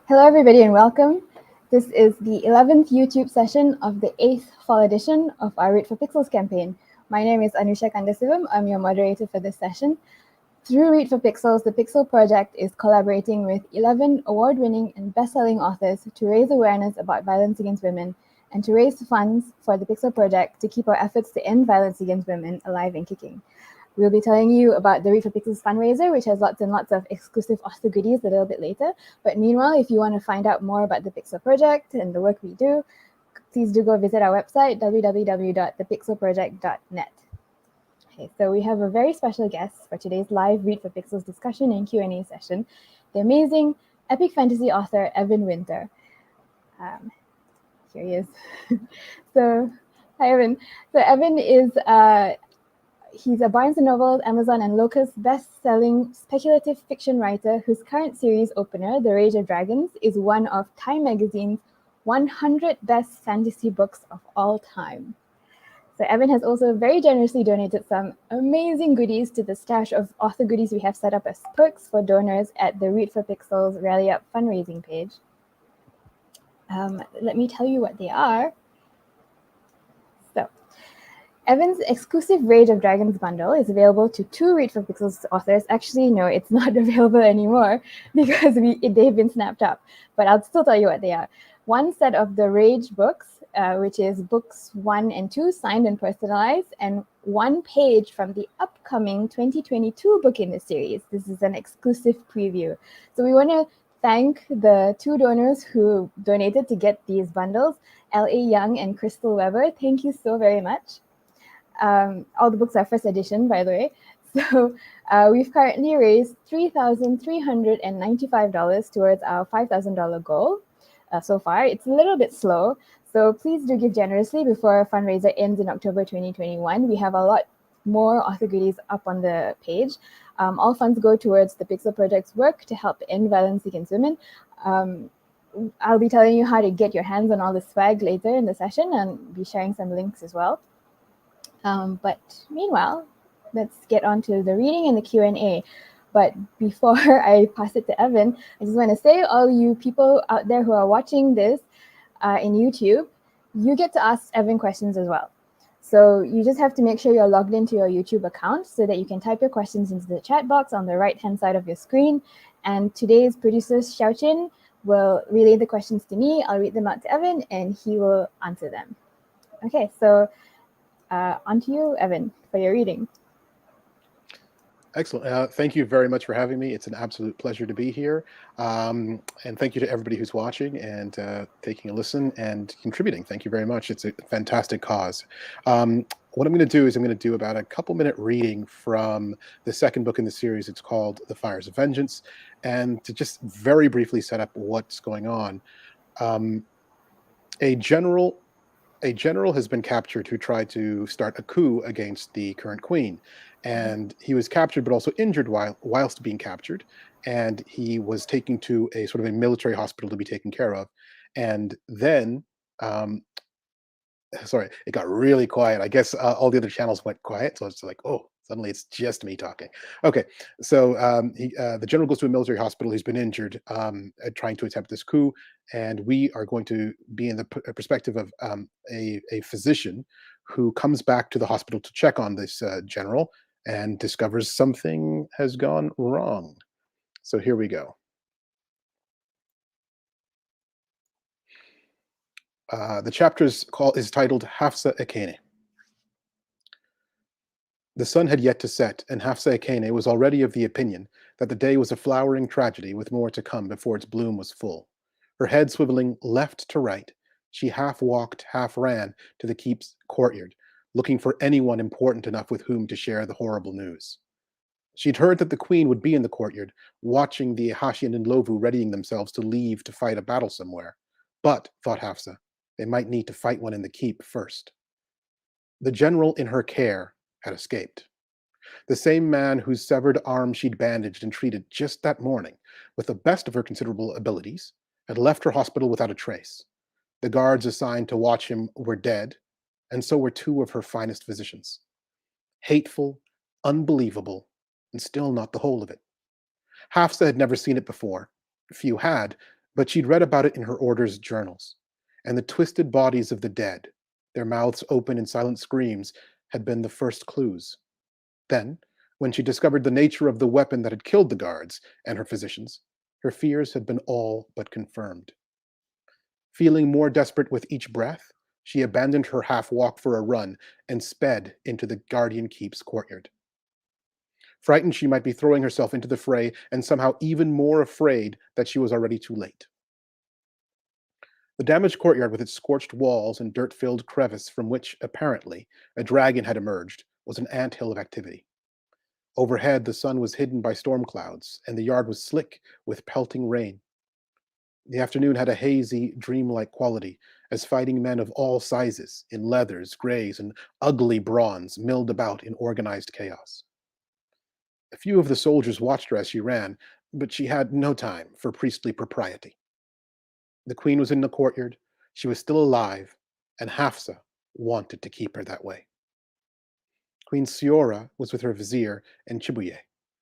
Hello, everybody, and welcome. This is the 11th YouTube session of the 8th fall edition of our Read for Pixels campaign. My name is Anusha Kandasivam. I'm your moderator for this session. Through Read for Pixels, the Pixel Project is collaborating with 11 award-winning and best-selling authors to raise awareness about violence against women and to raise funds for the Pixel Project to keep our efforts to end violence against women alive and kicking. We'll be telling you about the Read for Pixels fundraiser, which has lots and lots of exclusive author goodies a little bit later. But meanwhile, if you want to find out more about the Pixel Project and the work we do, please do go visit our website, www.thepixelproject.net. Okay, so we have a very special guest for today's live Read for Pixels discussion and Q&A session, the amazing epic fantasy author, Evan Winter. Here he is. So, hi, Evan. So Evan is... he's a Barnes & Noble, Amazon, and Locus best-selling speculative fiction writer whose current series opener, The Rage of Dragons, is one of Time Magazine's 100 best fantasy books of all time. So Evan has also very generously donated some amazing goodies to the stash of author goodies we have set up as perks for donors at the Read for Pixels Rally Up fundraising page. Let me tell you what they are. So, Evan's exclusive Rage of Dragons bundle is available to 2 Read for Pixels authors. Actually, no, it's not available anymore because they've been snapped up, but I'll still tell you what they are. One set of the Rage books, which is books 1 and 2, signed and personalized, and 1 page from the upcoming 2022 book in the series. This is an exclusive preview. So we want to thank the 2 donors who donated to get these bundles, L.A. Young and Crystal Weber. Thank you so very much. All the books are first edition, by the way. So we've currently raised $3,395 towards our $5,000 goal so far. It's a little bit slow, so please do give generously before our fundraiser ends in October 2021. We have a lot more author goodies up on the page. All funds go towards the Pixel Project's work to help end violence against women. I'll be telling you how to get your hands on all the swag later in the session and be sharing some links as well. But meanwhile, let's get on to the reading and the Q&A. But before I pass it to Evan, I just want to say, all you people out there who are watching this in YouTube, you get to ask Evan questions as well. So you just have to make sure you're logged into your YouTube account so that you can type your questions into the chat box on the right-hand side of your screen. And today's producer, Xiaoqin, will relay the questions to me. I'll read them out to Evan, and he will answer them. Okay, so on to you, Evan, for your reading. Excellent. Thank you very much for having me. It's an absolute pleasure to be here. And thank you to everybody who's watching and taking a listen and contributing. Thank you very much. It's a fantastic cause. What I'm going to do is I'm going to do about a couple-minute reading from the second book in the series. It's called The Fires of Vengeance. And to just very briefly set up what's going on, a general has been captured who tried to start a coup against the current queen. And he was captured, but also injured whilst being captured. And he was taken to a sort of a military hospital to be taken care of. And then, sorry, it got really quiet. I guess all the other channels went quiet. So it's like, oh, suddenly it's just me talking. Okay, so the general goes to a military hospital. He's been injured trying to attempt this coup. And we are going to be in the perspective of a physician who comes back to the hospital to check on this general and discovers something has gone wrong. So here we go. The chapter is titled Hafsa Ekene. The sun had yet to set, and Hafsa Ekene was already of the opinion that the day was a flowering tragedy with more to come before its bloom was full. Her head swiveling left to right, she half walked, half ran to the keep's courtyard, looking for anyone important enough with whom to share the horrible news. She'd heard that the queen would be in the courtyard, watching the Ahashian and Lovu readying themselves to leave to fight a battle somewhere. But, thought Hafsa, they might need to fight one in the keep first. The general in her care had escaped. The same man whose severed arm she'd bandaged and treated just that morning, with the best of her considerable abilities, had left her hospital without a trace. The guards assigned to watch him were dead, and so were 2 of her finest physicians. Hateful, unbelievable, and still not the whole of it. Hafsa had never seen it before. Few had, But she'd read about it in her order's journals, and the twisted bodies of the dead, their mouths open in silent screams, had been the first clues. Then, when she discovered the nature of the weapon that had killed the guards and her physicians, her fears had been all but confirmed. Feeling more desperate with each breath, she abandoned her half walk for a run and sped into the Guardian Keep's courtyard. Frightened she might be throwing herself into the fray, and somehow even more afraid that she was already too late. The damaged courtyard, with its scorched walls and dirt-filled crevice from which, apparently, a dragon had emerged, was an anthill of activity. Overhead, the sun was hidden by storm clouds, and the yard was slick with pelting rain. The afternoon had a hazy, dreamlike quality, as fighting men of all sizes, in leathers, greys, and ugly bronze, milled about in organized chaos. A few of the soldiers watched her as she ran, but she had no time for priestly propriety. The queen was in the courtyard, she was still alive, and Hafsa wanted to keep her that way. Queen Siora was with her vizier and Chibuye,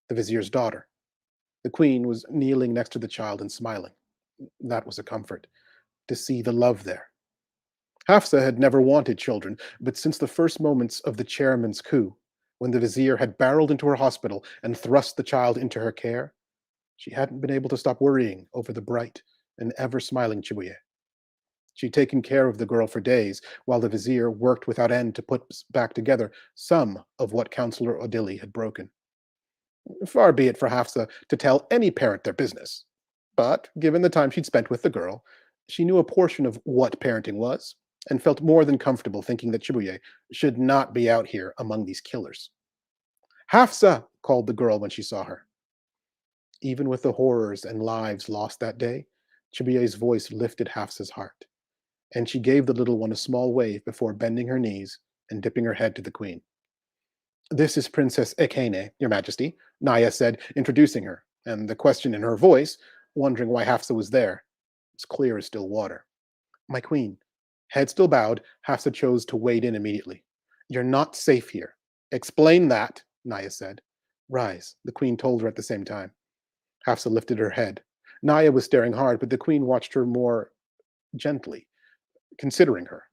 the vizier's daughter. The queen was kneeling next to the child and smiling. That was a comfort, to see the love there. Hafsa had never wanted children, but since the first moments of the chairman's coup, when the vizier had barreled into her hospital and thrust the child into her care, she hadn't been able to stop worrying over the bright and ever-smiling Chibuye. She'd taken care of the girl for days, while the vizier worked without end to put back together some of what Councillor Odili had broken. Far be it for Hafsa to tell any parent their business. But, given the time she'd spent with the girl, she knew a portion of what parenting was, and felt more than comfortable thinking that Chibuye should not be out here among these killers. Hafsa! Called the girl when she saw her. Even with the horrors and lives lost that day, Chibuye's voice lifted Hafsa's heart, and she gave the little one a small wave before bending her knees and dipping her head to the queen. This is Princess Ekene, Your Majesty, Naya said, introducing her, and the question in her voice, wondering why Hafsa was there, was clear as still water. My queen. Head still bowed, Hafsa chose to wade in immediately. You're not safe here. Explain that, Naya said. Rise, the queen told her at the same time. Hafsa lifted her head. Naya was staring hard, but the queen watched her more gently, considering her.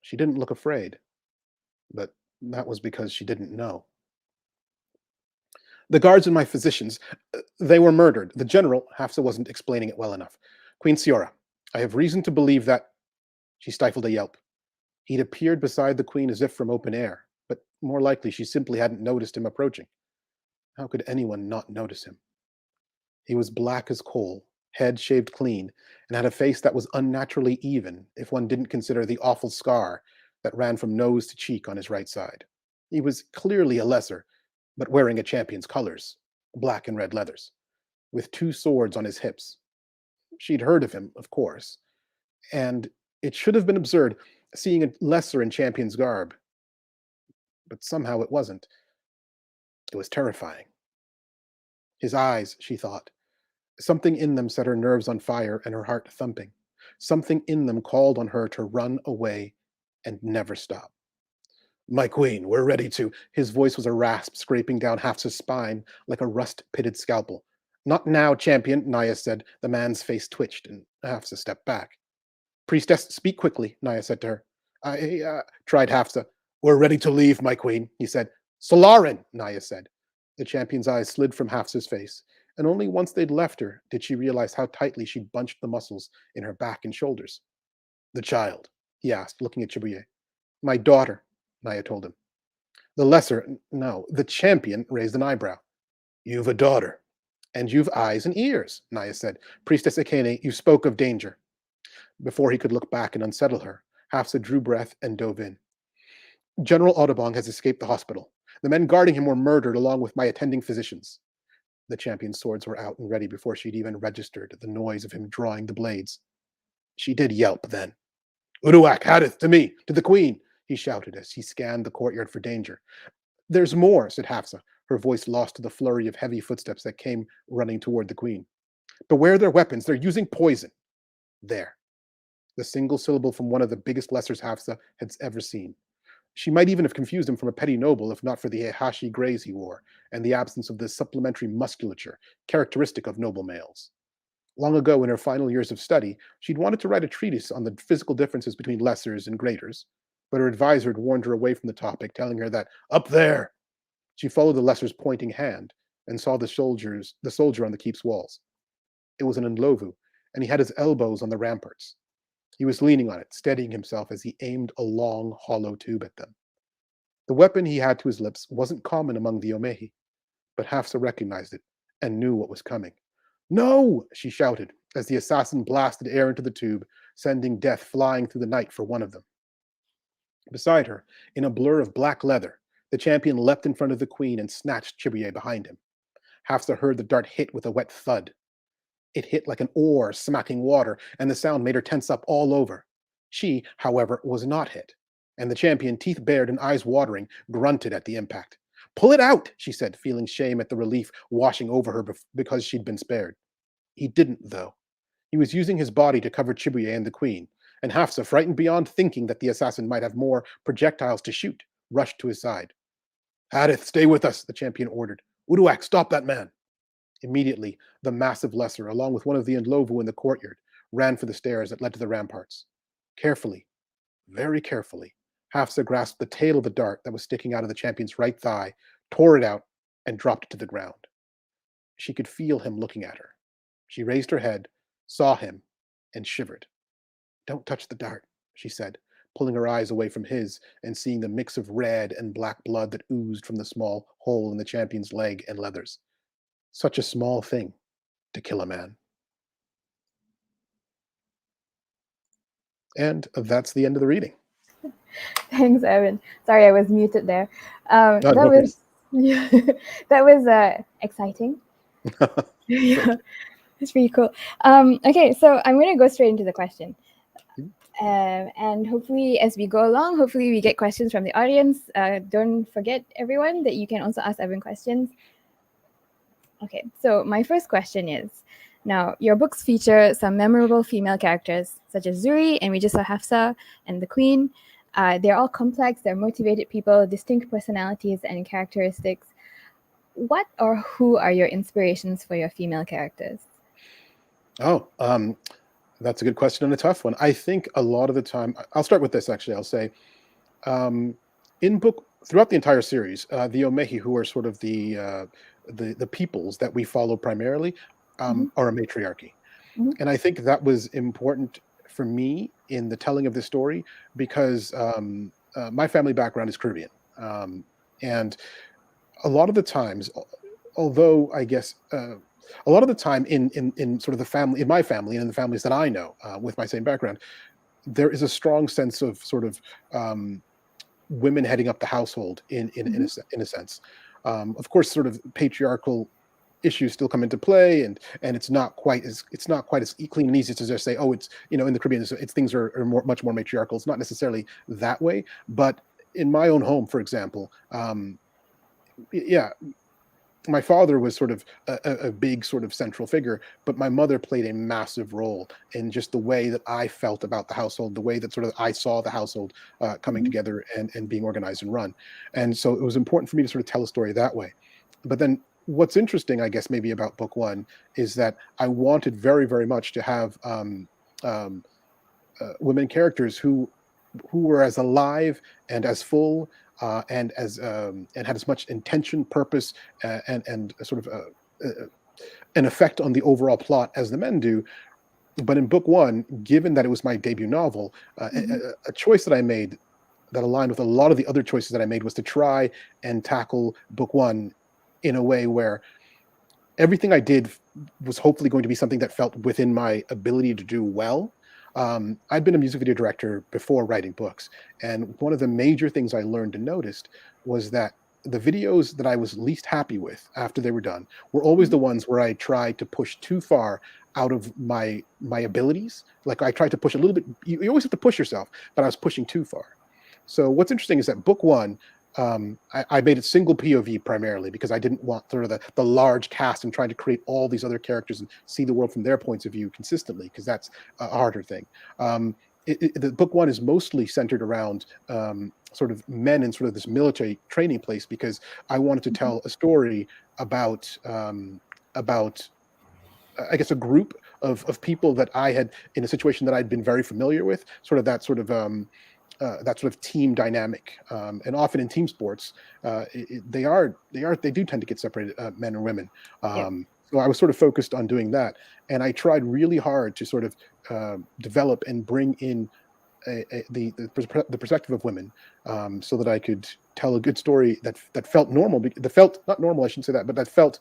She didn't look afraid, but that was because she didn't know. The guards and my physicians, they were murdered. The general, Hafsa wasn't explaining it well enough. Queen Siora, I have reason to believe that... She stifled a yelp. He'd appeared beside the queen as if from open air, but more likely she simply hadn't noticed him approaching. How could anyone not notice him? He was black as coal, head shaved clean, and had a face that was unnaturally even if one didn't consider the awful scar that ran from nose to cheek on his right side. He was clearly a lesser, but wearing a champion's colors, black and red leathers, with 2 swords on his hips. She'd heard of him, of course, and it should have been absurd seeing a lesser in champion's garb. But somehow it wasn't. It was terrifying. His eyes, she thought. Something in them set her nerves on fire and her heart thumping. Something in them called on her to run away and never stop. My queen, we're ready to... His voice was a rasp scraping down Hafsa's spine like a rust-pitted scalpel. Not now, champion, Naya said. The man's face twitched, and Hafsa stepped back. Priestess, speak quickly, Naya said to her. Tried Hafsa. We're ready to leave, my queen, he said. Solarin, Naya said. The champion's eyes slid from Hafsa's face, and only once they'd left her did she realize how tightly she'd bunched the muscles in her back and shoulders. The child, he asked, looking at Chibuye. My daughter, Naya told him. The lesser, no, the champion raised an eyebrow. You've a daughter. And you've eyes and ears, Naya said. Priestess Ekene, you spoke of danger. Before he could look back and unsettle her, Hafsa drew breath and dove in. General Audubon has escaped the hospital. The men guarding him were murdered along with my attending physicians. The champion's swords were out and ready before she'd even registered the noise of him drawing the blades. She did yelp then. Uruak, hadith, to me, to the queen, he shouted as he scanned the courtyard for danger. There's more, said Hafsa, her voice lost to the flurry of heavy footsteps that came running toward the queen. Beware their weapons, they're using poison. There. The single syllable from one of the biggest lessers Hafsa had ever seen. She might even have confused him from a petty noble if not for the Heihachi greys he wore and the absence of the supplementary musculature characteristic of noble males. Long ago, in her final years of study, she'd wanted to write a treatise on the physical differences between lessers and greaters, but her advisor had warned her away from the topic, telling her that, up there! She followed the lesser's pointing hand and saw the soldier on the keep's walls. It was an Ndlovu, and he had his elbows on the ramparts. He was leaning on it, steadying himself as he aimed a long, hollow tube at them. The weapon he had to his lips wasn't common among the Omehi, but Hafsa recognized it and knew what was coming. No! She shouted as the assassin blasted air into the tube, sending death flying through the night for one of them. Beside her, in a blur of black leather, the champion leapt in front of the queen and snatched Chibuye behind him. Hafsa heard the dart hit with a wet thud. It hit like an oar smacking water, and the sound made her tense up all over. She, however, was not hit, and the champion, teeth bared and eyes watering, grunted at the impact. Pull it out, she said, feeling shame at the relief washing over her because she'd been spared. He didn't, though. He was using his body to cover Chibuye and the queen, and Hafsa, frightened beyond thinking that the assassin might have more projectiles to shoot, rushed to his side. Hadith, stay with us, the champion ordered. Uduak, stop that man. Immediately, the massive lesser, along with one of the Ndlovu in the courtyard, ran for the stairs that led to the ramparts. Carefully, very carefully, Hafsa grasped the tail of the dart that was sticking out of the champion's right thigh, tore it out, and dropped it to the ground. She could feel him looking at her. She raised her head, saw him, and shivered. Don't touch the dart, she said, pulling her eyes away from his and seeing the mix of red and black blood that oozed from the small hole in the champion's leg and leathers. Such a small thing to kill a man. And that's the end of the reading. Thanks, Evan. Sorry, I was muted there. No, That no was yeah, that was exciting. Great. Yeah, it's pretty cool. Okay, so I'm going to go straight into the question. And hopefully, as we go along, hopefully we get questions from the audience. Don't forget, everyone, that you can also ask Evan questions. Okay, so my first question is, now, your books feature some memorable female characters, such as Zuri, and we just saw Hafsa and the Queen. They're all complex, they're motivated people, distinct personalities and characteristics. What or who are your inspirations for your female characters? Oh, that's a good question and a tough one. I think a lot of the time, I'll start with this actually. I'll say, in book throughout the entire series, the Omehi, who are sort of the peoples that we follow primarily, are a matriarchy, and I think that was important for me in the telling of this story because my family background is Caribbean, and a lot of the times, although I guess a lot of the time in sort of the family, in my family and in the families that I know with my same background, there is a strong sense of sort of women heading up the household in a sense. Of course, sort of patriarchal issues still come into play, and it's not quite as clean and easy to just say, oh, it's in the Caribbean, it's things are much more matriarchal. It's not necessarily that way, but in my own home, for example, yeah, my father was sort of a big sort of central figure, but my mother played a massive role in just the way that I felt about the household, the way that sort of I saw the household coming together and being organized and run. And so it was important for me to sort of tell a story that way. But then what's interesting, I guess, maybe about book one is that I wanted very, very much to have um, women characters who were as alive and as full and as and had as much intention, purpose, and sort of an effect on the overall plot as the men do. But in book one, given that it was my debut novel, a choice that I made that aligned with a lot of the other choices that I made was to try and tackle book one in a way where everything I did was hopefully going to be something that felt within my ability to do well. I'd been a music video director before writing books, and one of the major things I learned and noticed was that the videos that I was least happy with after they were done were always the ones where I tried to push too far out of my abilities. Like I tried to push a little bit. You always have to push yourself, but I was pushing too far. So what's interesting is that book one, I made it single POV primarily because I didn't want sort of the large cast and trying to create all these other characters and see the world from their points of view consistently, because that's a harder thing. The book one is mostly centered around sort of men in sort of this military training place because I wanted to tell a story about I guess a group of people that I had in a situation that I'd been very familiar with, sort of that sort of team dynamic. And often in team sports, they do tend to get separated, men and women. Yep. So I was sort of focused on doing that, and I tried really hard to sort of develop and bring in the perspective of women, so that I could tell a good story that felt normal, that felt not normal, I shouldn't say that, but that felt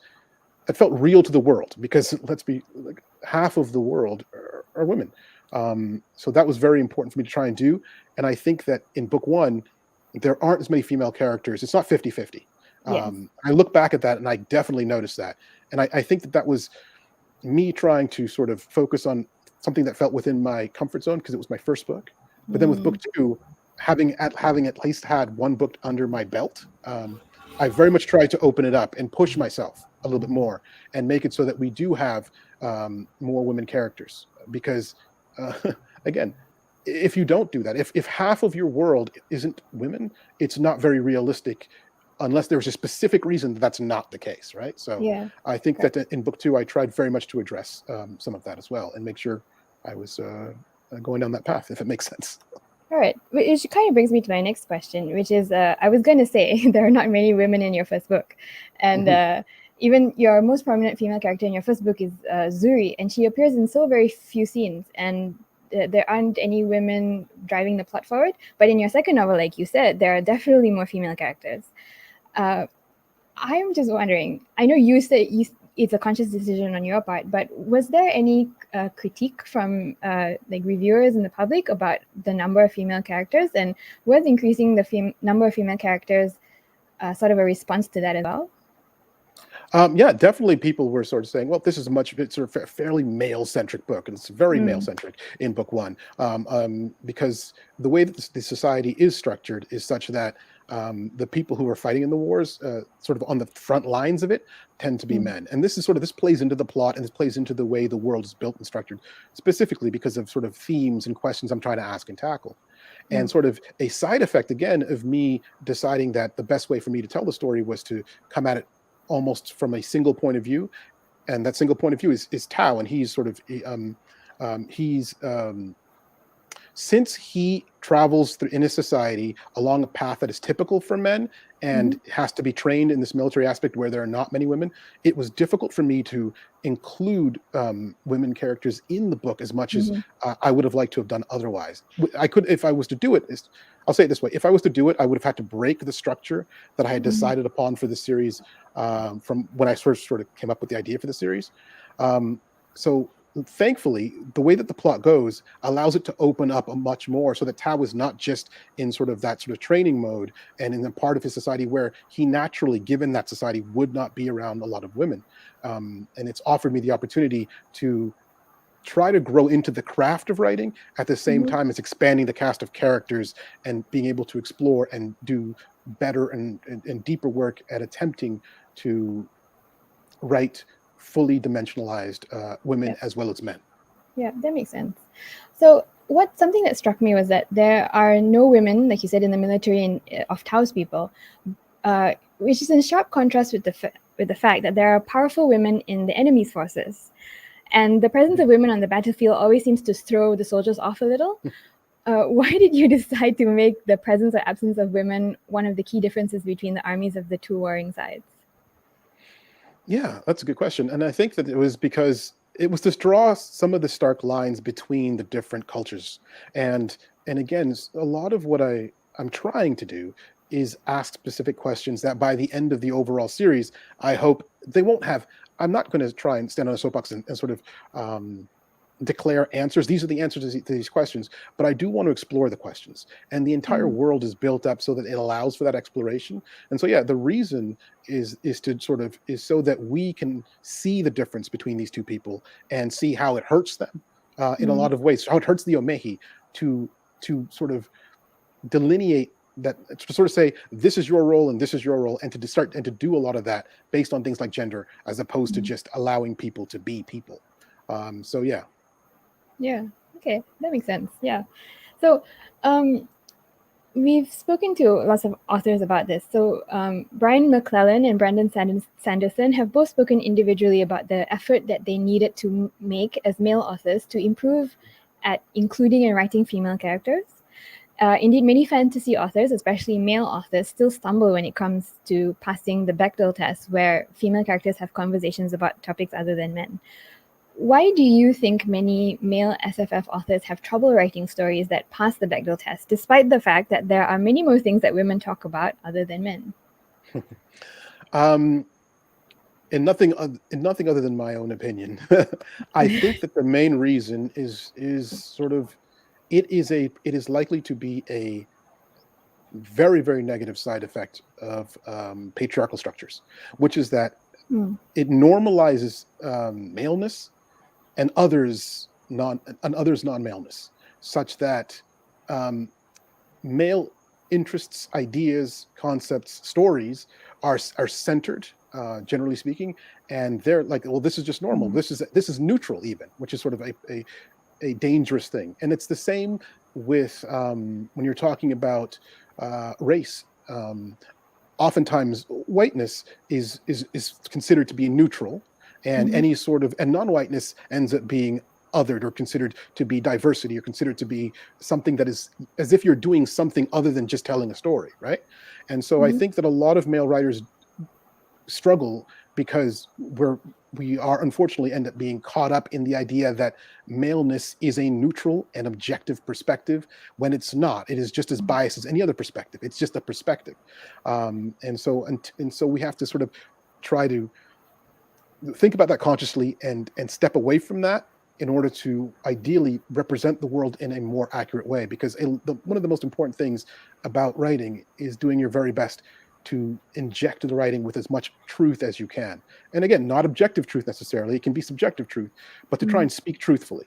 real to the world, because let's be like, half of the world are women. So that was very important for me to try and do. And I think that in book one, there aren't as many female characters. It's not 50-50. Yes. I look back at that and I definitely noticed that. And I think that was me trying to sort of focus on something that felt within my comfort zone, because it was my first book. But then with book two, having at least had one book under my belt, I very much tried to open it up and push myself a little bit more and make it so that we do have more women characters. Because uh, again, if you don't do that, if half of your world isn't women, it's not very realistic, unless there's a specific reason that that's not the case, right? So Yeah. I think Correct. that in book two, I tried very much to address some of that as well, and make sure I was going down that path, if it makes sense. All right, which kind of brings me to my next question, which is I was going to say there are not many women in your first book. And even your most prominent female character in your first book is Zuri, and she appears in so very few scenes, and there aren't any women driving the plot forward. But in your second novel, like you said, there are definitely more female characters. I'm just wondering, I know you said it's a conscious decision on your part, but was there any critique from like reviewers and the public about the number of female characters, and was increasing the number of female characters sort of a response to that as well? Yeah, definitely. People were sort of saying, "Well, this is it's sort of a fairly male-centric book, and it's very male-centric in book one, because the way that the society is structured is such that the people who are fighting in the wars, sort of on the front lines of it, tend to be men. And this plays into the plot, and this plays into the way the world is built and structured, specifically because of sort of themes and questions I'm trying to ask and tackle. And sort of a side effect, again, of me deciding that the best way for me to tell the story was to come at it almost from a single point of view, and that single point of view is Tao, and he's sort of he's since he travels through in a society along a path that is typical for men and has to be trained in this military aspect where there are not many women, it was difficult for me to include women characters in the book as much as I would have liked to have done otherwise. I could, if I was to do it, I'll say it this way: if I was to do it, I would have had to break the structure that I had decided upon for the series, from when I first sort of came up with the idea for the series. So thankfully, the way that the plot goes allows it to open up a much more, so that Tao is not just in sort of that sort of training mode and in a part of his society where he naturally, given that society, would not be around a lot of women. And it's offered me the opportunity to try to grow into the craft of writing at the same time as expanding the cast of characters and being able to explore and do better and deeper work at attempting to write fully dimensionalized women Yeah. as well as men. Yeah, that makes sense. So something that struck me was that there are no women, like you said, in the military of Tao's people, which is in sharp contrast with the fact that there are powerful women in the enemy's forces. And the presence of women on the battlefield always seems to throw the soldiers off a little. Why did you decide to make the presence or absence of women one of the key differences between the armies of the two warring sides? Yeah, that's a good question. And I think that it was because it was to draw some of the stark lines between the different cultures. And again, a lot of what I'm trying to do is ask specific questions that by the end of the overall series, I hope they won't have. I'm not going to try and stand on a soapbox and sort of declare answers. These are the answers to these questions, but I do want to explore the questions. And the entire world is built up so that it allows for that exploration. And so, yeah, the reason is so that we can see the difference between these two people and see how it hurts them in a lot of ways. How it hurts the Omehi to sort of delineate that, to sort of say this is your role and this is your role, and to start and to do a lot of that based on things like gender, as opposed to just allowing people to be people. So yeah. Yeah. Okay, that makes sense. Yeah. So, We've spoken to lots of authors about this. So Brian McClellan and Brandon Sanderson have both spoken individually about the effort that they needed to make as male authors to improve at including and writing female characters. Indeed, many fantasy authors, especially male authors, still stumble when it comes to passing the Bechdel test, where female characters have conversations about topics other than men. Why do you think many male SFF authors have trouble writing stories that pass the Bechdel test, despite the fact that there are many more things that women talk about other than men? um, in nothing other than my own opinion, I think that the main reason is sort of it is likely to be a very, very negative side effect of patriarchal structures, which is that Mm. it normalizes maleness and others non-maleness, such that um, male interests, ideas, concepts, stories are centered, generally speaking, and they're like, well, this is just normal. Mm. This is neutral, even, which is sort of a dangerous thing. And it's the same with when you're talking about race. Oftentimes, whiteness is considered to be neutral, and Mhm. any sort of and non-whiteness ends up being othered or considered to be diversity or considered to be something that is as if you're doing something other than just telling a story, right? And so I Mhm. think that a lot of male writers struggle because we are unfortunately end up being caught up in the idea that maleness is a neutral and objective perspective, when it's not. It is just as biased as any other perspective. It's just a perspective. And so we have to sort of try to think about that consciously and step away from that in order to ideally represent the world in a more accurate way, because one of the most important things about writing is doing your very best to inject the writing with as much truth as you can. And again, not objective truth necessarily, it can be subjective truth, but to try Mhm. and speak truthfully.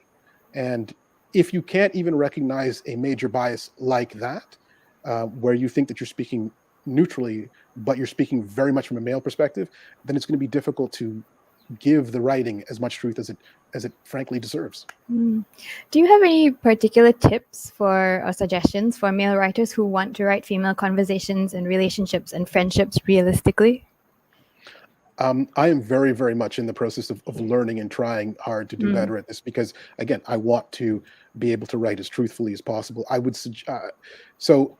And if you can't even recognize a major bias like that, where you think that you're speaking neutrally but you're speaking very much from a male perspective, then it's going to be difficult to give the writing as much truth as it frankly deserves. Mm. Do you have any particular tips for or suggestions for male writers who want to write female conversations and relationships and friendships realistically? I am very, very much in the process of learning and trying hard to do Mm. better at this, because, again, I want to be able to write as truthfully as possible. So,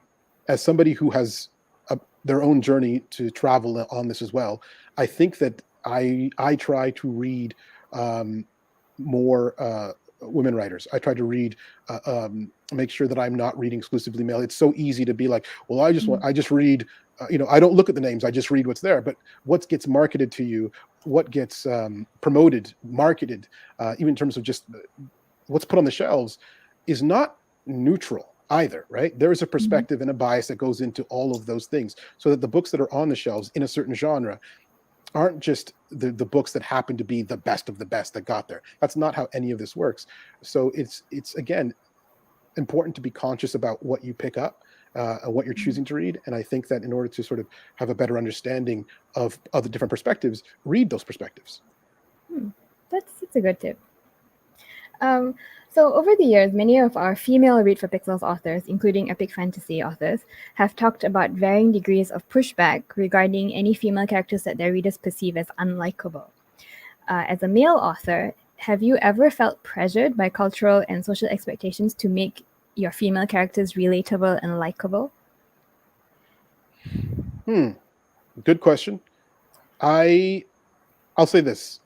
as somebody who has their own journey to travel on this as well, I think that I try to read um, more women writers. I try to read, make sure that I'm not reading exclusively male. It's so easy to be like, well, Mm. I just read. I don't look at the names. I just read what's there. But what gets marketed to you, what gets promoted, marketed, even in terms of just what's put on the shelves, is not neutral either, right? There is a Mhm. perspective and a bias that goes into all of those things, so that the books that are on the shelves in a certain genre aren't just the books that happen to be the best of the best that got there. That's not how any of this works. So it's again important to be conscious about what you pick up and what you're choosing to read. And I think that in order to sort of have a better understanding of the different perspectives, read those perspectives. Hmm. That's a good tip. Um, so over the years, many of our female Read for Pixels authors, including epic fantasy authors, have talked about varying degrees of pushback regarding any female characters that their readers perceive as unlikable. As a male author, have you ever felt pressured by cultural and social expectations to make your female characters relatable and likable? Hmm. Good question. I I'll say this.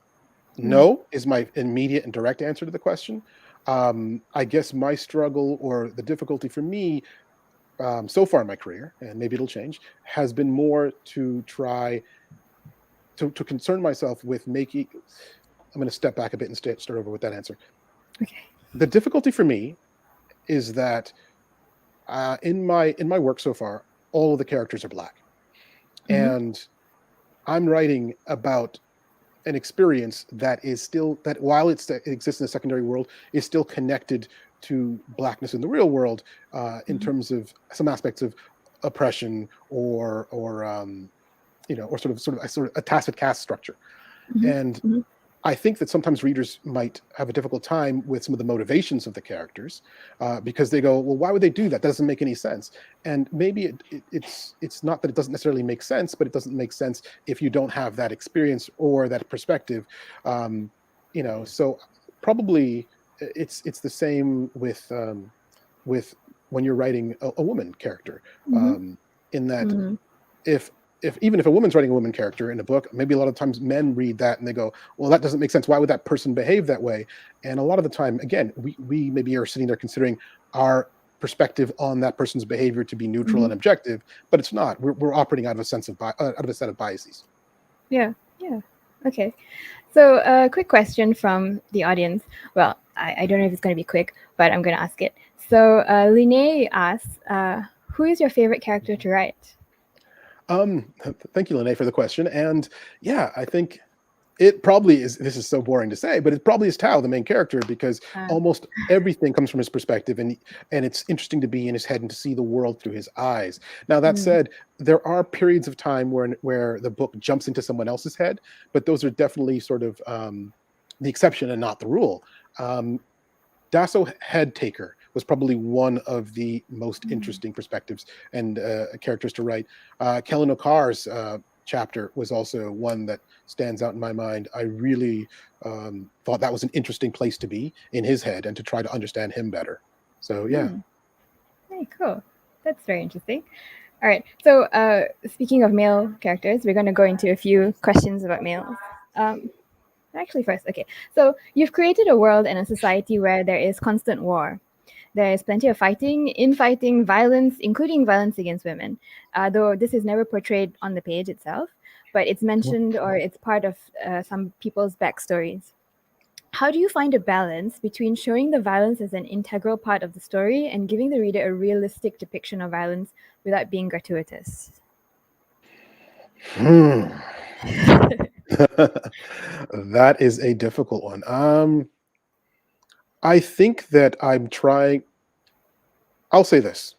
Mm. No is my immediate and direct answer to the question. I guess my struggle or the difficulty for me so far in my career, and maybe it'll change, has been more to try to concern myself with making. I'm going to step back a bit and start over with that answer. Okay. The difficulty for me is that in my work so far, all of the characters are black, Mm-hmm. and I'm writing about an experience that is still that while it exists in the secondary world is still connected to blackness in the real world, in Mm-hmm. terms of some aspects of oppression or or sort of a tacit caste structure. Mm-hmm. And Mm-hmm. I think that sometimes readers might have a difficult time with some of the motivations of the characters, because they go, "Well, why would they do that? That doesn't make any sense." And maybe it's not that it doesn't necessarily make sense, but it doesn't make sense if you don't have that experience or that perspective. Um, so probably it's the same with when you're writing a woman character, Mm-hmm. um, in that Mm-hmm. if even if a woman's writing a woman character in a book, maybe a lot of times men read that and they go, "Well, that doesn't make sense. Why would that person behave that way?" And a lot of the time, again, we maybe are sitting there considering our perspective on that person's behavior to be neutral Mm-hmm. and objective, but it's not. We're operating out of a sense of out of a set of biases. Yeah. Yeah. Okay. So, a quick question from the audience. Well, I don't know if it's going to be quick, but I'm going to ask it. So, Linnea asks, who is your favorite character to write? Thank you, Lene, for the question. And yeah, I think it probably is. This is so boring to say, but it probably is Tao, the main character, because Uh, almost everything comes from his perspective, and it's interesting to be in his head and to see the world through his eyes. Now, that mm, said, there are periods of time where the book jumps into someone else's head, but those are definitely sort of the exception and not the rule. Um, Dasso Headtaker was probably one of the most mm, interesting perspectives and characters to write. Kellen O'Carr's chapter was also one that stands out in my mind. I really thought that was an interesting place to be in his head and to try to understand him better. So yeah. mm. Very cool. That's very interesting. All right. So, speaking of male characters, we're going to go into a few questions about males. Um, Actually, first, okay. So, you've created a world and a society where there is constant war. There is plenty of fighting, infighting, violence, including violence against women, though this is never portrayed on the page itself, but it's mentioned or it's part of some people's backstories. How do you find a balance between showing the violence as an integral part of the story and giving the reader a realistic depiction of violence without being gratuitous? Hmm. That is a difficult one. I think that I'll say this.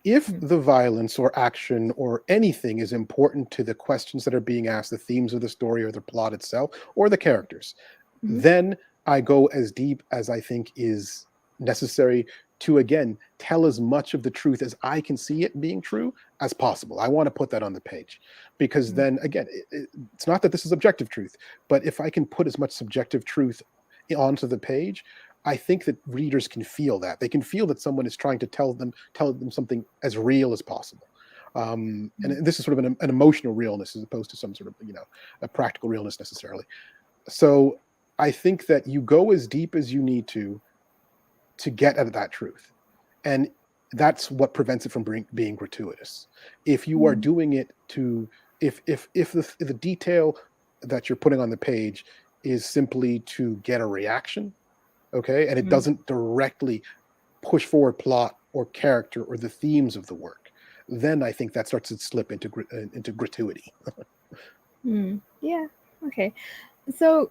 If Mm, the violence or action or anything is important to the questions that are being asked, the themes of the story or the plot itself or the characters, mhm, then I go as deep as I think is necessary to again tell as much of the truth as I can see it being true as possible. I want to put that on the page because mm, then again, it's not that this is objective truth, but if I can put as much subjective truth onto the page, I think that readers can feel that. They can feel that someone is trying to tell them something as real as possible. mm, And this is sort of an emotional realness as opposed to some sort of a practical realness necessarily. So I think that you go as deep as you need to get at that truth, and that's what prevents it from being gratuitous. If you are mm, doing it to if the detail that you're putting on the page is simply to get a reaction, okay, and it mm, doesn't directly push forward plot or character or the themes of the work, then I think that starts to slip into gratuity. mm. Yeah. Okay. So,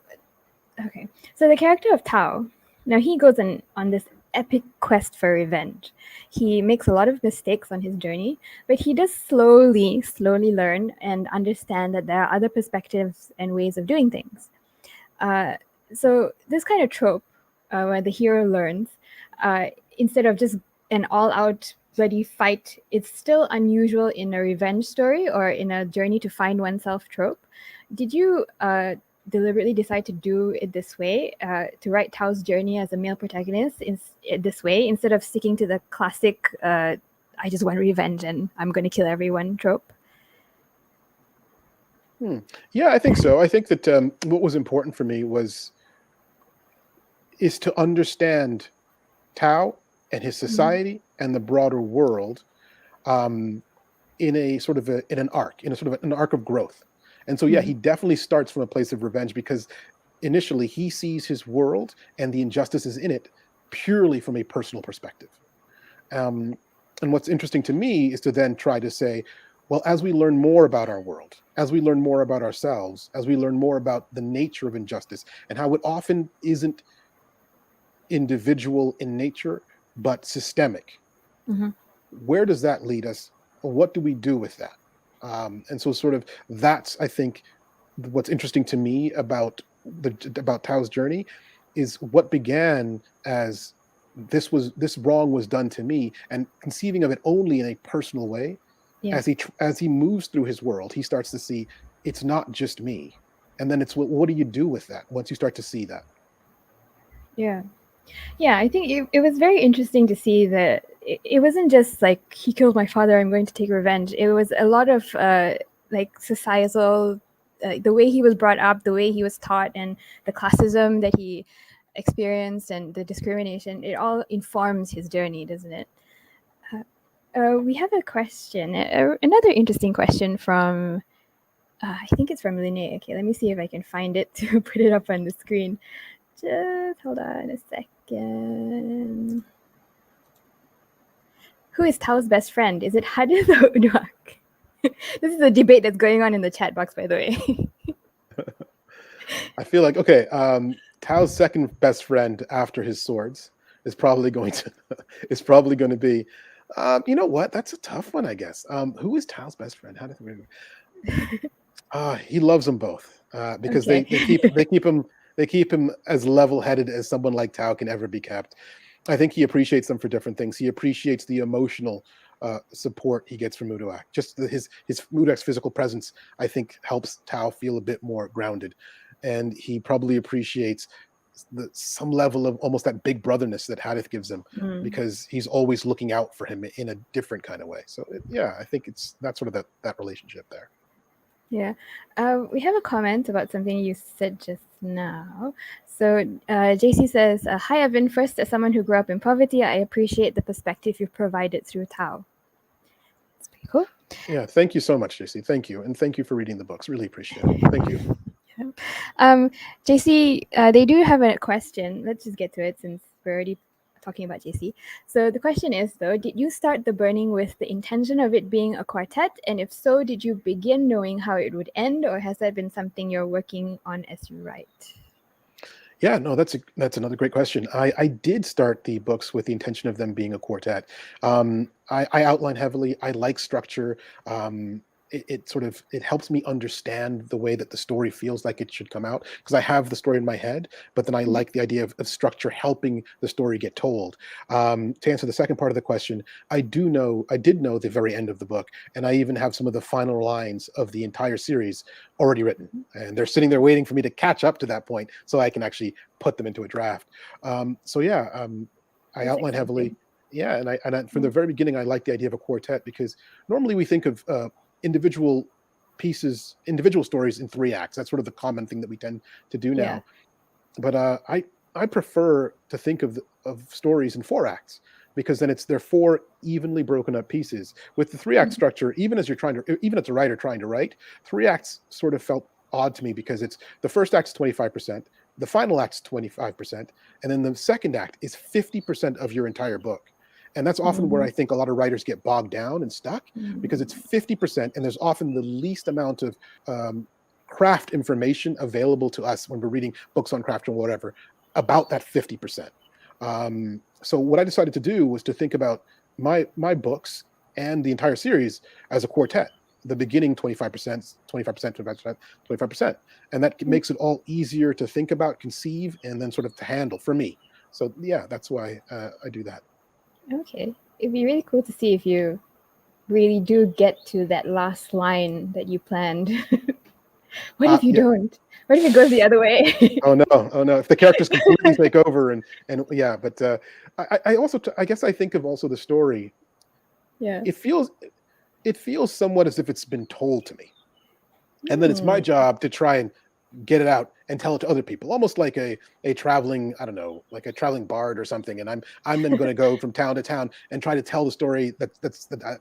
okay. So the character of Tao, now he goes on this epic quest for revenge. He makes a lot of mistakes on his journey, but he does slowly learn and understand that there are other perspectives and ways of doing things. Uh, so this kind of trope, where the hero learns, uh, instead of just an all-out bloody fight, it's still unusual in a revenge story or in a journey to find oneself trope. Did you deliberately decide to do it this way, to write Tao's journey as a male protagonist this way, instead of sticking to the classic "I just want revenge and I'm going to kill everyone" trope? Hmm. Yeah, I think so. I think that what was important for me is to understand Tao and his Mm-hmm. society and the broader world, um, in a sort of in an arc, in a sort of an arc of growth. And so, yeah, he definitely starts from a place of revenge because initially he sees his world and the injustices in it purely from a personal perspective. Um, and what's interesting to me is to then try to say, well, as we learn more about our world, as we learn more about ourselves, as we learn more about the nature of injustice and how it often isn't individual in nature, but systemic, Mm-hmm. where does that lead us? What do we do with that? And so, sort of, that's, I think, what's interesting to me about about Tao's journey is what began as this wrong was done to me, and conceiving of it only in a personal way. Yeah. As he moves through his world, he starts to see it's not just me, and then it's what do you do with that once you start to see that? Yeah. Yeah, I think it was very interesting to see that it wasn't just like he killed my father, I'm going to take revenge. It was a lot of like societal, the way he was brought up, the way he was taught, and the classism that he experienced and the discrimination. It all informs his journey, doesn't it? We have a question, another interesting question from, I think it's from Lene. Okay, let me see if I can find it to put it up on the screen. Just hold on a second. Who is Tao's best friend? Is it Hadith or Uduak? This is a debate that's going on in the chat box, by the way. I feel like, okay, Tao's second best friend after his swords is probably going to is probably going to be, you know what? That's a tough one, I guess. Who is Tao's best friend? How do he loves them both because Okay. they keep him as level headed as someone like Tao can ever be kept. I think he appreciates them for different things. He appreciates the emotional support he gets from Muduak. Just his Muduak's physical presence, I think, helps Tao feel a bit more grounded, and he probably appreciates some level of almost that big brotherness that Hadith gives him, because he's always looking out for him in a different kind of way. So yeah, I think it's that sort of that relationship there. Yeah. We have a comment about something you said just now. So JC says, hi, Evan. First, as someone who grew up in poverty, I appreciate the perspective you've provided through Tao. It's pretty cool. Yeah, thank you so much, JC. Thank you. And thank you for reading the books. Really appreciate it. Thank you. JC, they do have a question. Let's just get to it since we're already talking about JC. So the question is, though, did you start The Burning with the intention of it being a quartet? And if so, did you begin knowing how it would end, or has that been something you're working on as you write? Yeah, no, that's another great question. I did start the books with the intention of them being a quartet. I outline heavily. I like structure. It sort of it helps me understand the way that the story feels like it should come out, because I have the story in my head, but then I like the idea of structure helping the story get told. To answer the second part of the question, I did know the very end of the book, and I even have some of the final lines of the entire series already written, and they're sitting there waiting for me to catch up to that point so I can actually put them into a draft. So yeah, I That's outline heavily. exciting. Yeah, from the very beginning, I like the idea of a quartet, because normally we think of individual individual stories in 3 acts. That's sort of the common thing that we tend to do Yeah. now. But I prefer to think of stories in 4 acts, because then they're 4 evenly broken up pieces. With the 3 act structure, even as a writer trying to write, 3 acts sort of felt odd to me, because it's the first act's 25%, the final act's 25%, and then the second act is 50% of your entire book. And that's often where I think a lot of writers get bogged down and stuck, because it's 50%, and there's often the least amount of craft information available to us when we're reading books on craft or whatever about that 50%. So what I decided to do was to think about my books and the entire series as a quartet. The beginning 25%, 25%, 25%, 25%. And that makes it all easier to think about, conceive, and then sort of to handle for me. So yeah, that's why I do that. Okay. It'd be really cool to see if you really do get to that last line that you planned. What if you Yeah. don't? What if it goes the other way? Oh no, oh no! If the characters completely take over, and yeah, but I also I guess I think of also the story. Yeah. It feels somewhat as if it's been told to me, and then it's my job to try and get it out and tell it to other people, almost like a traveling, I don't know, like a traveling bard or something. And I'm then going to go from town to town and try to tell the story that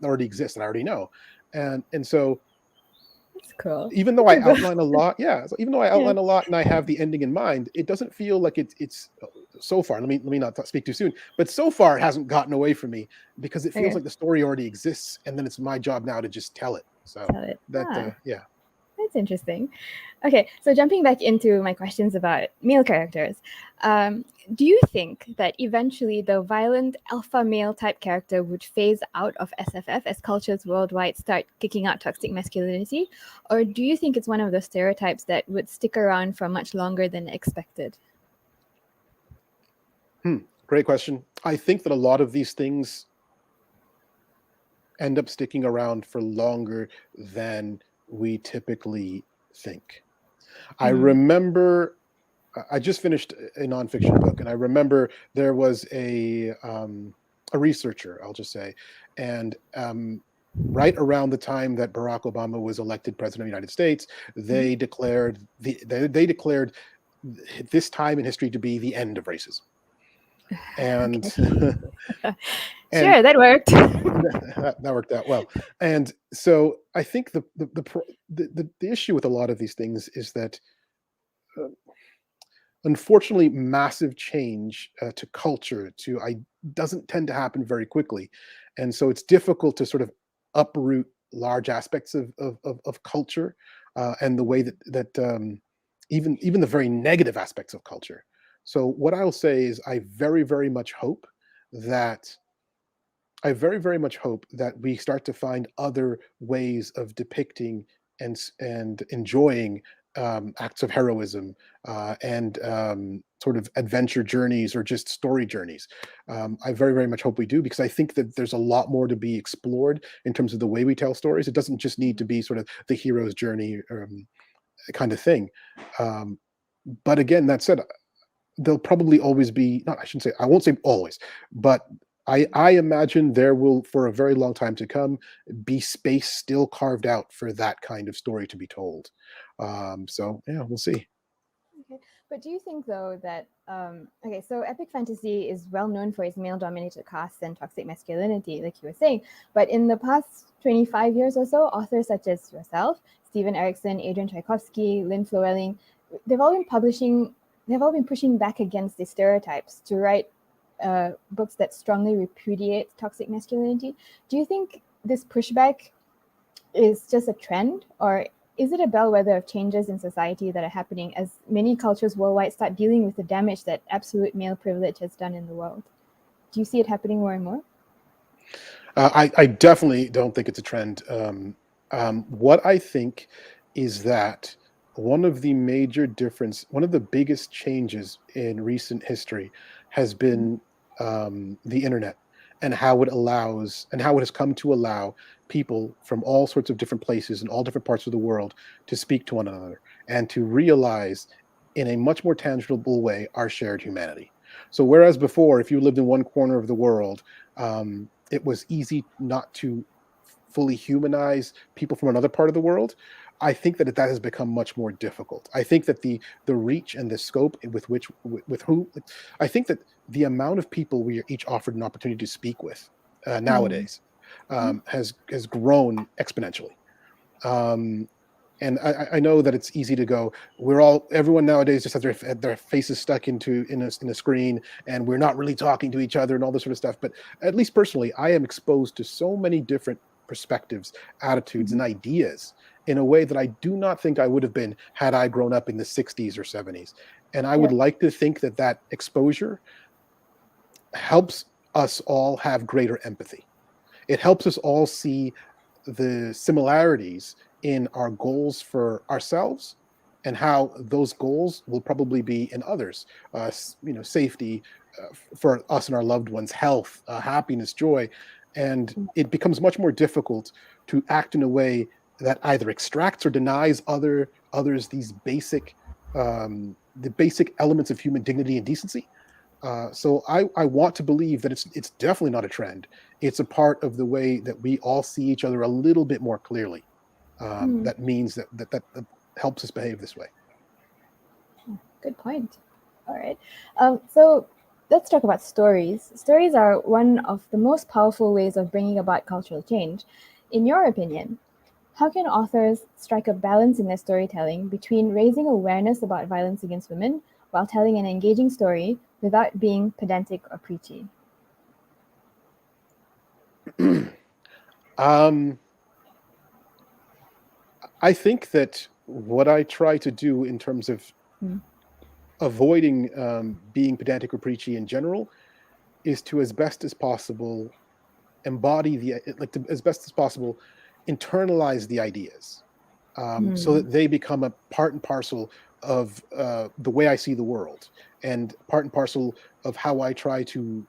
already exists and I already know, and so That's cool. even though That's I a good. outline a lot, yeah. So even though I Yeah. outline a lot and I have the ending in mind, it doesn't feel like it's so far. Let me not speak too soon, but so far it hasn't gotten away from me, because it feels Okay. like the story already exists, and then it's my job now to just tell it. So Tell it. that Ah, yeah. That's interesting. Okay, so jumping back into my questions about male characters, do you think that eventually the violent alpha male type character would phase out of SFF as cultures worldwide start kicking out toxic masculinity? Or do you think it's one of those stereotypes that would stick around for much longer than expected? Great question. I think that a lot of these things end up sticking around for longer than we typically think. I Mm. remember I just finished a nonfiction book, and I remember there was a researcher, I'll just say, and right around the time that Barack Obama was elected president of the United States, they declared they declared this time in history to be the end of racism, and Okay. and Sure, that worked. that worked out well. And so I think the issue with a lot of these things is that uh, unfortunately massive change to culture to I doesn't tend to happen very quickly, and so it's difficult to sort of uproot large aspects of culture, and the way that even the very negative aspects of culture. So what I'll say is that I very much hope that we start to find other ways of depicting and enjoying acts of heroism, and sort of adventure journeys or just story journeys. I very much hope we do, because I think that there's a lot more to be explored in terms of the way we tell stories. It doesn't just need to be sort of the hero's journey kind of thing. Um, but again, that said, there'll probably always be, not I shouldn't say, I won't say always, but I imagine there will, for a very long time to come, be space still carved out for that kind of story to be told. So yeah, we'll see. Okay. But do you think, though, that, okay, so epic fantasy is well known for its male dominated casts and toxic masculinity, like you were saying. But in the past 25 years or so, authors such as yourself, Steven Erikson, Adrian Tchaikovsky, Lynn Flewelling, they've all been publishing, they've all been pushing back against these stereotypes to write books that strongly repudiate toxic masculinity. Do you think this pushback is just a trend, or is it a bellwether of changes in society that are happening as many cultures worldwide start dealing with the damage that absolute male privilege has done in the world? Do you see it happening more and more? I definitely don't think it's a trend. What I think is that one of the biggest changes in recent history has been the internet, and how it has come to allow people from all sorts of different places and all different parts of the world to speak to one another and to realize in a much more tangible way our shared humanity. So whereas before, if you lived in one corner of the world, it was easy not to fully humanize people from another part of the world. I think that that has become much more difficult. I think that the reach and the scope with who I think that the amount of people we are each offered an opportunity to speak with Mm. nowadays has grown exponentially. Um, and I know that it's easy to go. Everyone nowadays just has their faces stuck in a screen, and we're not really talking to each other and all this sort of stuff. But at least personally, I am exposed to so many different perspectives, attitudes, and ideas in a way that I do not think I would have been had I grown up in the '60s or '70s. And I would Yep. like to think that that exposure helps us all have greater empathy. It helps us all see the similarities in our goals for ourselves and how those goals will probably be in others. Safety for us and our loved ones, health, happiness, joy. And it becomes much more difficult to act in a way that either extracts or denies others the basic elements of human dignity and decency. So I want to believe that it's definitely not a trend. It's a part of the way that we all see each other a little bit more clearly. Mm. That means that helps us behave this way. Good point. All right. So let's talk about stories. Stories are one of the most powerful ways of bringing about cultural change. In your opinion, how can authors strike a balance in their storytelling between raising awareness about violence against women while telling an engaging story without being pedantic or preachy? um, I think that what I try to do in terms of Mm. avoiding being pedantic or preachy in general is to, as best as possible, embody as best as possible, internalize the ideas, so Mm. that they become a part and parcel of the way I see the world, and part and parcel of how I try to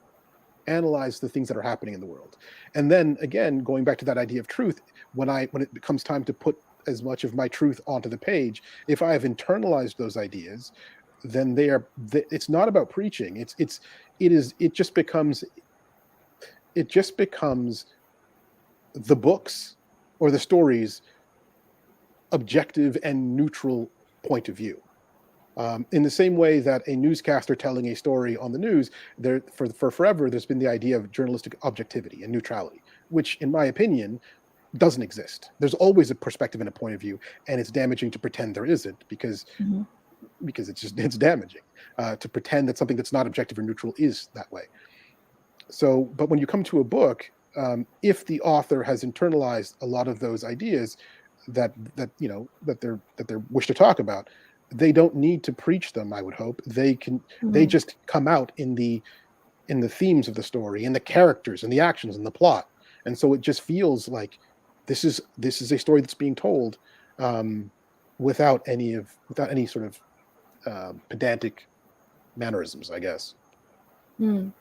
analyze the things that are happening in the world. And then again, going back to that idea of truth, when it becomes time to put as much of my truth onto the page, if I have internalized those ideas, then it's not about preaching. It just becomes the books or the stories objective and neutral point of view. In the same way that a newscaster telling a story on the news, for forever, there's been the idea of journalistic objectivity and neutrality, which, in my opinion, doesn't exist. There's always a perspective and a point of view, and it's damaging to pretend there isn't, Mhm. because it's damaging to pretend that something that's not objective or neutral is that way. So, but when you come to a book, if the author has internalized a lot of those ideas that they wish to talk about, they don't need to preach them. I would hope they Mm. just come out in the themes of the story, in the characters, and the actions, and the plot, and so it just feels like this is a story that's being told, um, without any sort of pedantic mannerisms, I guess. Mm.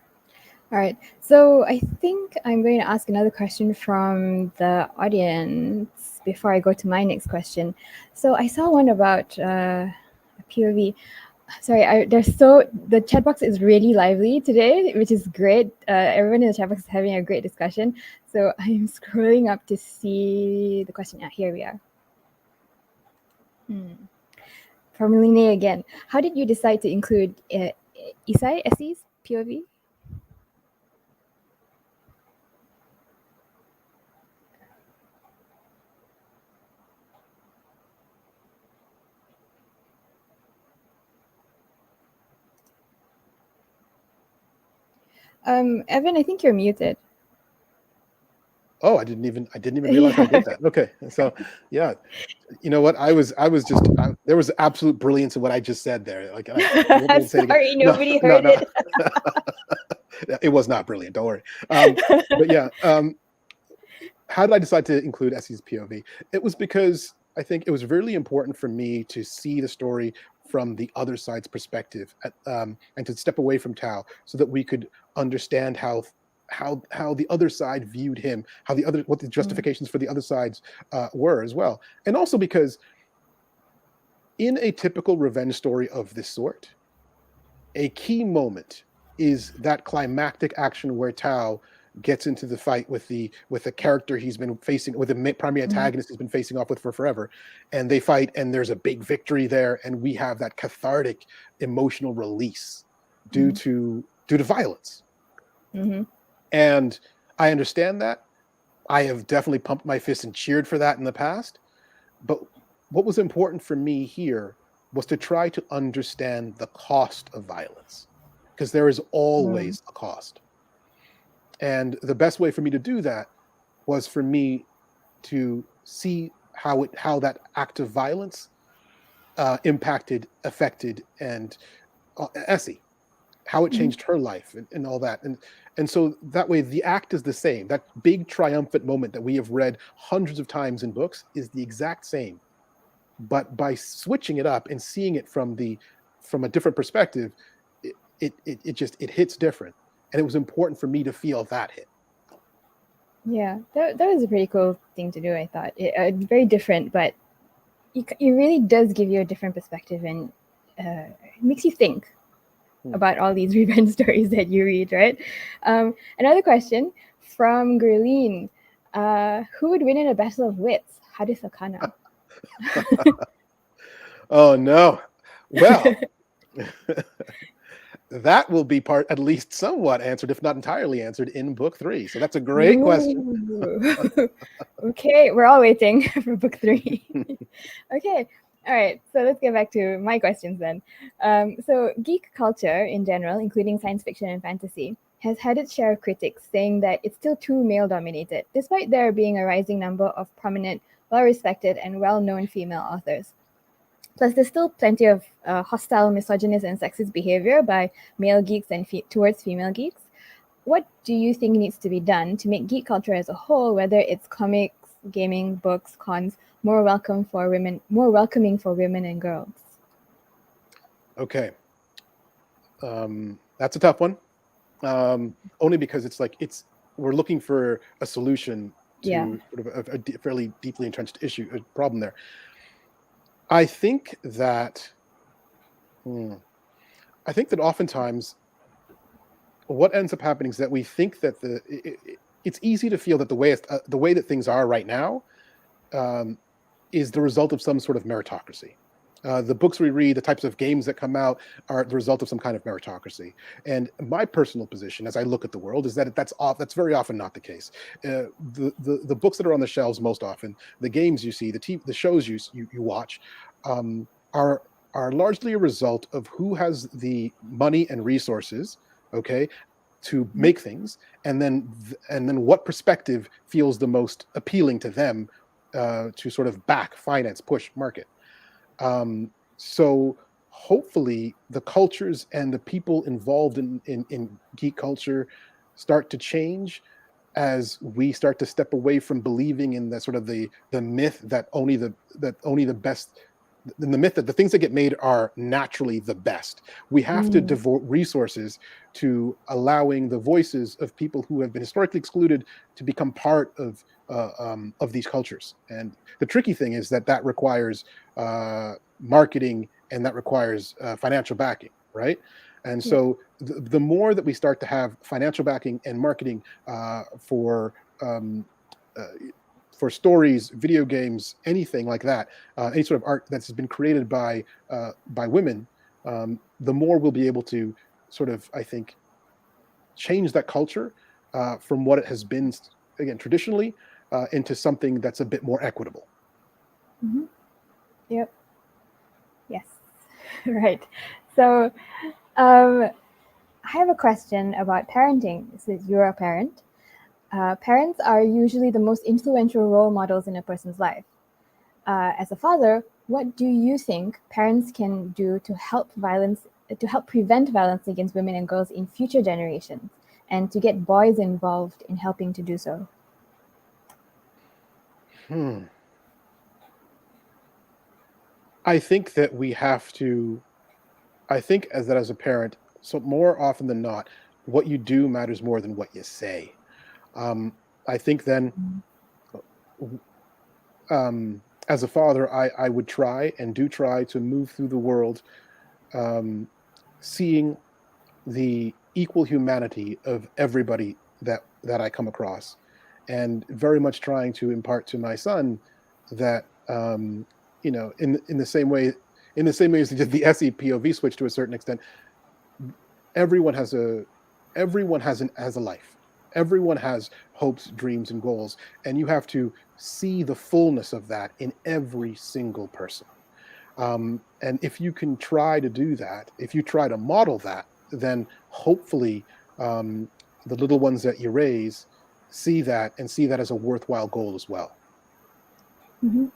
All right. So I think I'm going to ask another question from the audience before I go to my next question. So I saw one about POV. Sorry, the chat box is really lively today, which is great. Everyone in the chat box is having a great discussion. So I'm scrolling up to see the question. Here we are. From Linnea again. How did you decide to include Esai's POV? Evan, I think you're muted. Oh, I didn't even realize I Yeah. did that. Okay, so yeah, you know what? There was absolute brilliance in what I just said there. Like, I won't be able to say it again. Sorry, No, nobody no, heard no. it. It was not brilliant. Don't worry. But yeah, how did I decide to include Essie's POV? It was because I think it was really important for me to see the story from the other side's perspective, and to step away from Tao, so that we could understand how the other side viewed him, what the Mm. justifications for the other sides were as well, and also because in a typical revenge story of this sort, a key moment is that climactic action where Tao gets into the fight with the character he's been facing, with the primary Mm. antagonist he's been facing off with for forever, and they fight, and there's a big victory there, and we have that cathartic emotional release due Mm. to violence. Mm-hmm. And I understand that. I have definitely pumped my fist and cheered for that in the past. But what was important for me here was to try to understand the cost of violence, because there is Mm. always a cost. And the best way for me to do that was for me to see how that act of violence affected, and Essie, how it Mm. changed her life, and all that. And so that way the act is the same. That big triumphant moment that we have read hundreds of times in books is the exact same, but by switching it up and seeing it from a different perspective, it hits different, and it was important for me to feel that hit. Yeah, that was a pretty cool thing to do. I thought very different, but it really does give you a different perspective, and it makes you think Hmm. about all these revenge stories that you read, right? Another question from Gurleen. Who would win in a battle of wits? Hadith or Kana? Oh no. Well, that will be part at least somewhat answered, if not entirely answered, in book 3. So that's a great question. Ooh. Okay, we're all waiting for book 3. Okay, all right. So let's get back to my questions then. So geek culture in general, including science fiction and fantasy, has had its share of critics saying that it's still too male-dominated, despite there being a rising number of prominent, well-respected, and well-known female authors. Plus, there's still plenty of hostile, misogynist, and sexist behavior by male geeks and towards female geeks. What do you think needs to be done to make geek culture as a whole, whether it's comics, gaming, books, cons, more welcoming for women and girls? Okay, that's a tough one. Only because it's like we're looking for a solution Yeah. to sort of a fairly deeply entrenched issue, a problem there. I think that hmm, I think that oftentimes what ends up happening is that we think that it's easy to feel that the way that things are right now um, is the result of some sort of meritocracy. The books we read, the types of games that come out, are the result of some kind of meritocracy. And my personal position, as I look at the world, is that that's very often not the case. The books that are on the shelves most often, the games you see, the shows you watch, um, are are largely a result of who has the money and resources. Okay, to Mhm. make things, and then what perspective feels the most appealing to them to sort of back, finance, push, market. So hopefully the cultures and the people involved in geek culture start to change as we start to step away from believing in the sort of the myth that only the best, the myth that the things that get made are naturally the best. We have to Mm. devote resources to allowing the voices of people who have been historically excluded to become part of these cultures. And the tricky thing is that that requires marketing, and that requires financial backing, right? And Yeah. so the more that we start to have financial backing and marketing um, uh, for stories, video games, anything like that, any sort of art that's been created by women, the more we'll be able to sort of, I think, change that culture from what it has been again traditionally into something that's a bit more equitable. Hmm. Yep. Yes. Right. So, I have a question about parenting. Since you're a parent, parents are usually the most influential role models in a person's life. As a father, what do you think parents can do to help prevent violence against women and girls in future generations, and to get boys involved in helping to do so? Hmm. I think that we have to. I think as a parent, so more often than not, what you do matters more than what you say. Um, I think then, w- as a father, I would try and do try to move through the world, um, seeing the equal humanity of everybody that I come across, and very much trying to impart to my son that in the same way, as the SE POV switch to a certain extent, everyone has a has a life. Everyone has hopes, dreams, and goals, and you have to see the fullness of that in every single person. And if you can try to do that, if you try to model that, then hopefully um, the little ones that you raise see that and see that as a worthwhile goal as well. Hmm.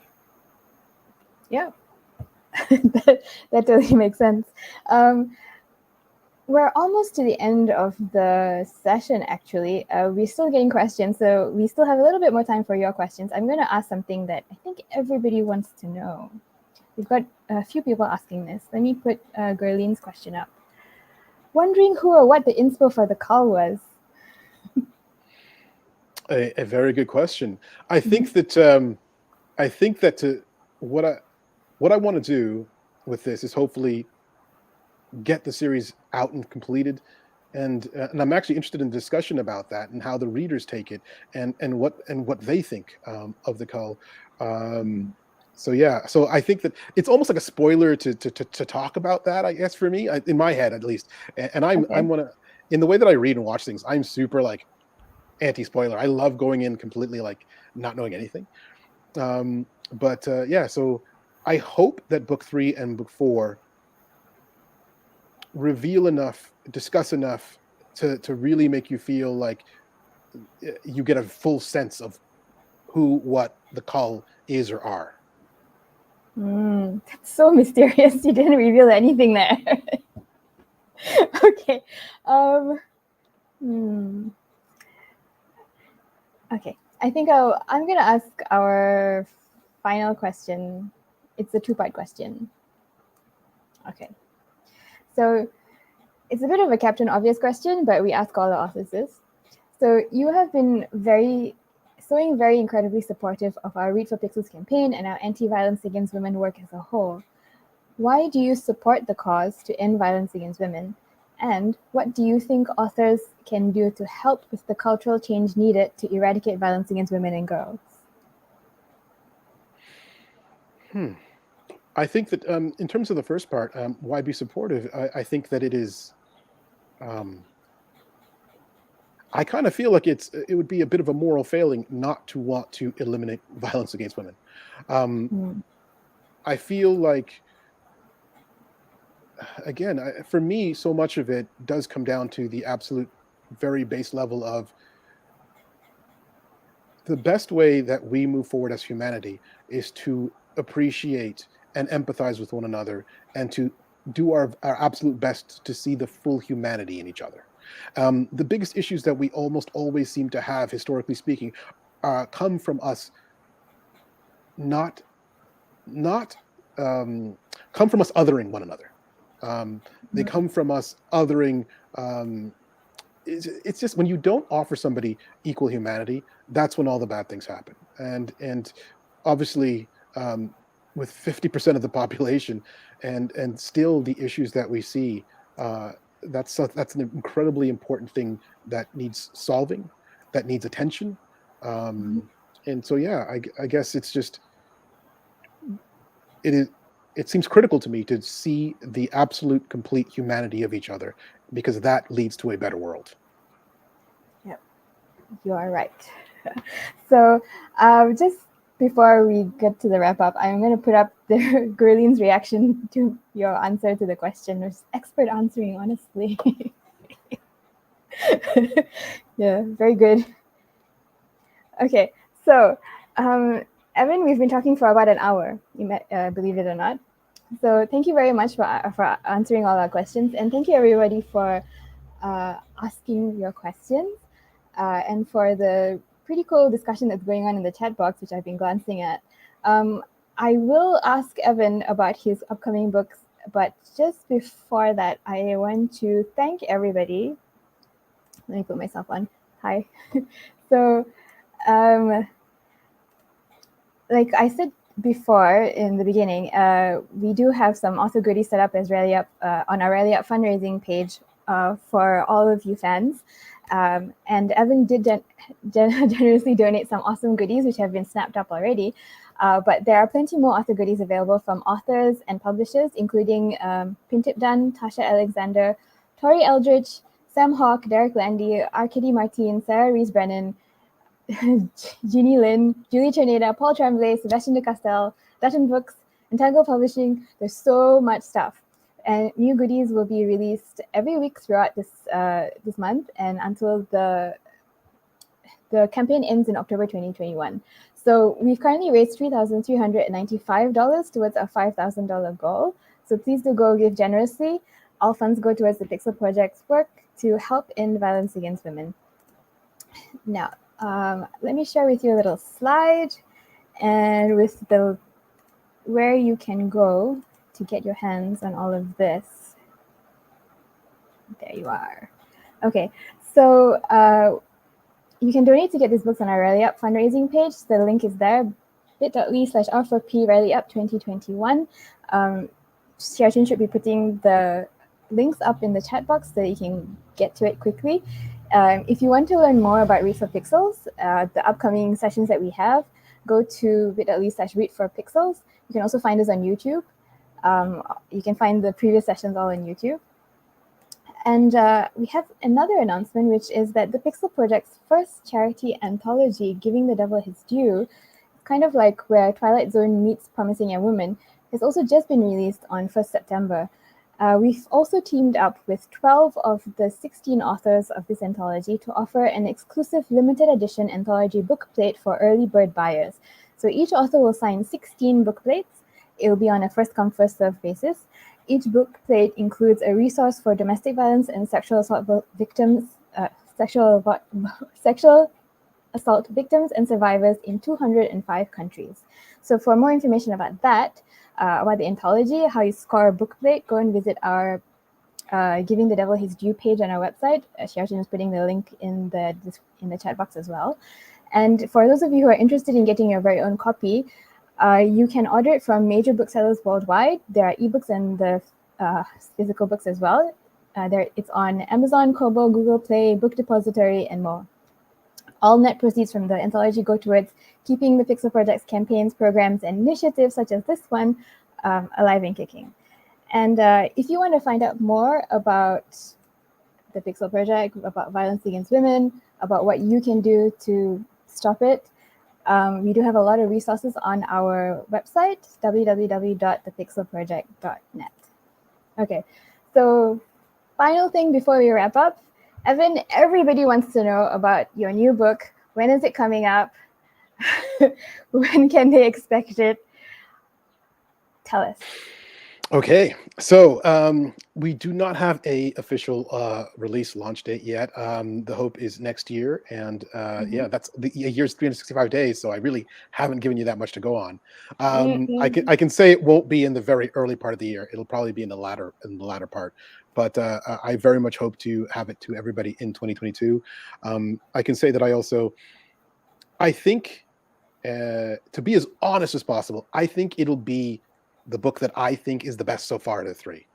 Yeah, that totally makes sense. Um, we're almost to the end of the session, actually. We're still getting questions, so we still have a little bit more time for your questions. I'm going to ask something that I think everybody wants to know. We've got a few people asking this. Let me put Gerlene's question up. Wondering who or what the inspo for the call was. A very good question. I Mhm. think that to what I what I want to do with this is hopefully get the series out and completed, and I'm actually interested in discussion about that and how the readers take it, and what they think of the call. Um, so yeah, so I think that it's almost like a spoiler to talk about that. I guess for me, in my head at least, and I'm Okay. one of, in the way that I read and watch things, I'm super like anti spoiler. I love going in completely like not knowing anything. But yeah, so I hope that book three and book four reveal enough, discuss enough to really make you feel like you get a full sense of who, what the call is or are. That's so mysterious. You didn't reveal anything there. Okay. Okay. I think I'm gonna ask our final question. It's a two-part question. Okay. So it's a bit of a Captain Obvious question, but we ask all the authors this. So you have been very incredibly supportive of our Read for Pixels campaign and our anti-violence against women work as a whole. Why do you support the cause to end violence against women? And what do you think authors can do to help with the cultural change needed to eradicate violence against women and girls? I think that in terms of the first part, why be supportive? I think that it is. I kind of feel like it would be a bit of a moral failing not to want to eliminate violence against women. I feel like, again, for me, so much of it does come down to the absolute, very base level of the best way that we move forward as humanity is to appreciate and empathize with one another and to do our absolute best to see the full humanity in each other. The biggest issues that we almost always seem to have, historically speaking, come from us not not come from us othering one another. They come from us othering. It's just when you don't offer somebody equal humanity, that's when all the bad things happen. And obviously, with 50% of the population, and still the issues that we see, that's an incredibly important thing that needs solving, that needs attention. And so, yeah, I guess it's just it is. It seems critical to me to see the absolute complete humanity of each other because that leads to a better world. Yep, you are right. So just before we get to the wrap up, I'm going to put up the Gurleen's reaction to your answer to the question. It was expert answering, honestly. Yeah, very good. Okay, so Evan, we've been talking for about an hour, believe it or not. So thank you very much for answering all our questions, and thank you everybody for asking your questions and for the pretty cool discussion that's going on in the chat box, which I've been glancing at. I will ask Evan about his upcoming books, but just before that, I want to thank everybody. Let me put myself on. Hi. So, like I said before in the beginning, we do have some author goodies set up as Rally Up on our Rally Up fundraising page for all of you fans. And Evan did generously donate some awesome goodies, which have been snapped up already. But there are plenty more author goodies available from authors and publishers, including Pintip Dunn, Tasha Alexander, Tori Eldridge, Sam Hawke, Derek Landy, Arkady Martin, Sarah Rees-Brennan, Jeannie Lin, Julie Cherneda, Paul Tremblay, Sebastian de Castel, Dutton Books, Entangle Publishing. There's so much stuff. And new goodies will be released every week throughout this month and until the campaign ends in October 2021. So we've currently raised $3,395 towards our $5,000 goal. So please do go give generously. All funds go towards the Pixel Project's work to help end violence against women. Now, let me share with you a little slide and with where you can go to get your hands on all of this. There you are. Okay, so you can donate to get these books on our Rally Up fundraising page. The link is there, bit.ly/R4P Rally Up 2021. Xiaoqun should be putting the links up in the chat box so that you can get to it quickly. If you want to learn more about Read for Pixels, the upcoming sessions that we have, go to bit.ly/readforpixels. You can also find us on YouTube. You can find the previous sessions all on YouTube. And we have another announcement, which is that the Pixel Project's first charity anthology, Giving the Devil His Due, kind of like where Twilight Zone meets Promising Young Woman, has also just been released on 1st September. We've also teamed up with 12 of the 16 authors of this anthology to offer an exclusive limited edition anthology bookplate for early bird buyers. So each author will sign 16 bookplates, It'll be on a first come, first served basis. Each book plate includes a resource for domestic violence and sexual assault victims, sexual assault victims and survivors in 205 countries. So for more information about that, about the anthology, how you score a book plate, go and visit our Giving the Devil His Due page on our website. Xiaojun is putting the link in the chat box as well. And for those of you who are interested in getting your very own copy, you can order it from major booksellers worldwide. There are ebooks and the physical books as well. It's on Amazon, Kobo, Google Play, Book Depository, and more. All net proceeds from the anthology go towards keeping the Pixel Project's campaigns, programs, and initiatives such as this one alive and kicking. And if you want to find out more about the Pixel Project, about violence against women, about what you can do to stop it, we do have a lot of resources on our website, www.thepixelproject.net. Okay, so final thing before we wrap up, Evan, everybody wants to know about your new book. When is it coming up? When can they expect it? Tell us. Okay, so we do not have a official release launch date yet. The hope is next year, and yeah, that's a year's 365 days. So I really haven't given you that much to go on. I can say it won't be in the very early part of the year. It'll probably be in the latter part. But I very much hope to have it to everybody in 2022. I can say that I think, to be as honest as possible, I think it'll be the book that I think is the best so far of the three,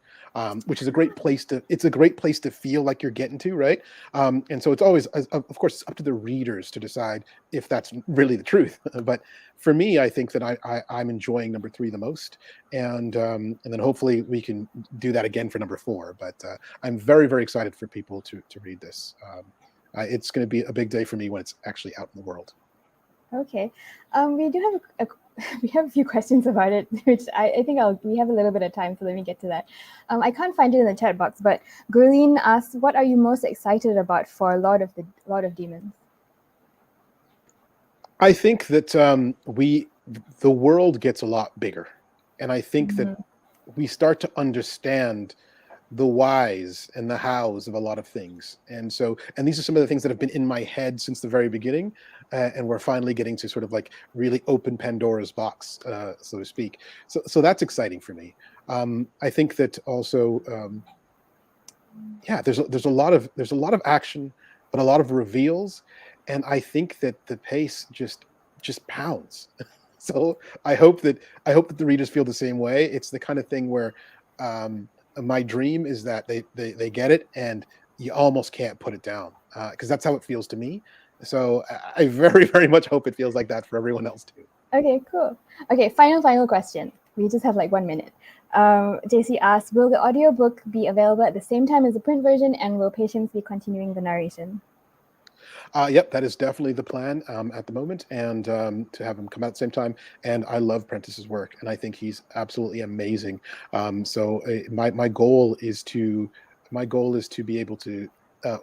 which is a great place to. It's a great place to feel like you're getting to, right? And so it's always, of course, it's up to the readers to decide if that's really the truth. But for me, I think that I'm enjoying number 3 the most, and then hopefully we can do that again for number 4. But I'm very, very excited for people to read this. It's going to be a big day for me when it's actually out in the world. Okay, we do have we have a few questions about it, which I think we have a little bit of time, so let me get to that. I can't find it in the chat box, but Gurleen asks, "What are you most excited about for Lord of Demons?" I think that the world gets a lot bigger, and I think that we start to understand the whys and the hows of a lot of things. And these are some of the things that have been in my head since the very beginning, and we're finally getting to sort of like really open Pandora's box, so to speak. So that's exciting for me. I think that also, yeah, there's a lot of action, but a lot of reveals, and I think that the pace just pounds. So I hope that the readers feel the same way. It's the kind of thing where my dream is that they get it and you almost can't put it down, because that's how it feels to me. So I very, very much hope it feels like that for everyone else too. Okay, cool. Okay, final question. We just have like 1 minute. JC asks, will the audiobook be available at the same time as the print version, and will Patience be continuing the narration? Yep, that is definitely the plan at the moment, and to have him come out at the same time. And I love Prentice's work, and I think he's absolutely amazing. So my goal is to be able to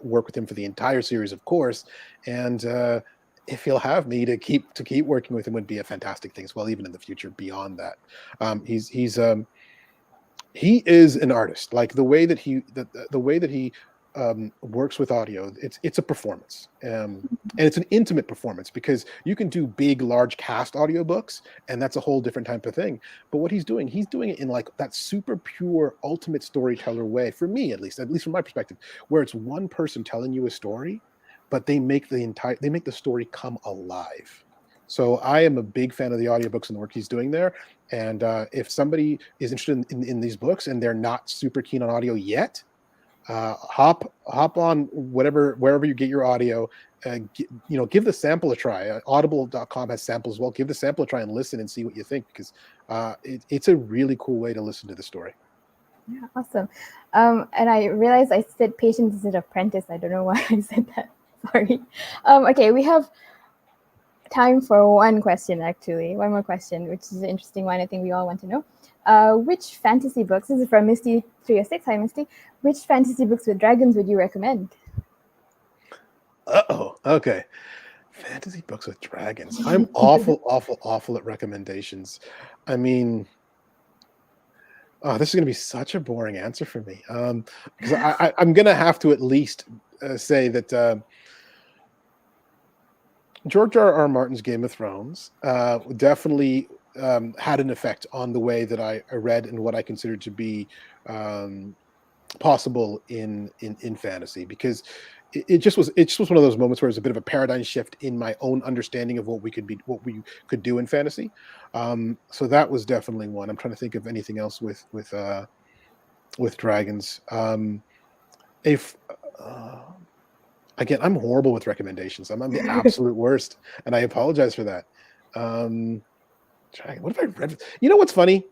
work with him for the entire series, of course, and if he'll have me to keep working with him would be a fantastic thing as well, even in the future beyond that. He is an artist. Like the way that he works with audio, it's a performance, and it's an intimate performance, because you can do big, large cast audiobooks, and that's a whole different type of thing. But what he's doing it in like that super pure, ultimate storyteller way. For me, at least from my perspective, where it's one person telling you a story, but they make the story come alive. So I am a big fan of the audiobooks and the work he's doing there. And if somebody is interested in these books and they're not super keen on audio yet, hop on wherever you get your audio. Give the sample a try. Audible.com has samples as well. Give the sample a try and listen and see what you think, because it's a really cool way to listen to the story. Yeah, awesome. And I realized I said Patience instead of Prentice. I don't know why I said that. Sorry. Okay, we have time for one more question, which is an interesting one. I think we all want to know. Which fantasy books, this is from Misty306, hi Misty, which fantasy books with dragons would you recommend? Okay. Fantasy books with dragons. I'm awful at recommendations. I mean, Oh, this is going to be such a boring answer for me. Because I'm going to have to at least say that George R. Martin's Game of Thrones definitely had an effect on the way that I read and what I considered to be um, possible in fantasy, because it just was one of those moments where it's a bit of a paradigm shift in my own understanding of what we could do in fantasy. So that was definitely one. I'm trying to think of anything else with dragons. If uh, Again, I'm horrible with recommendations. I'm the absolute worst, and I apologize for that. Um, Dragon. What have I read? You know what's funny?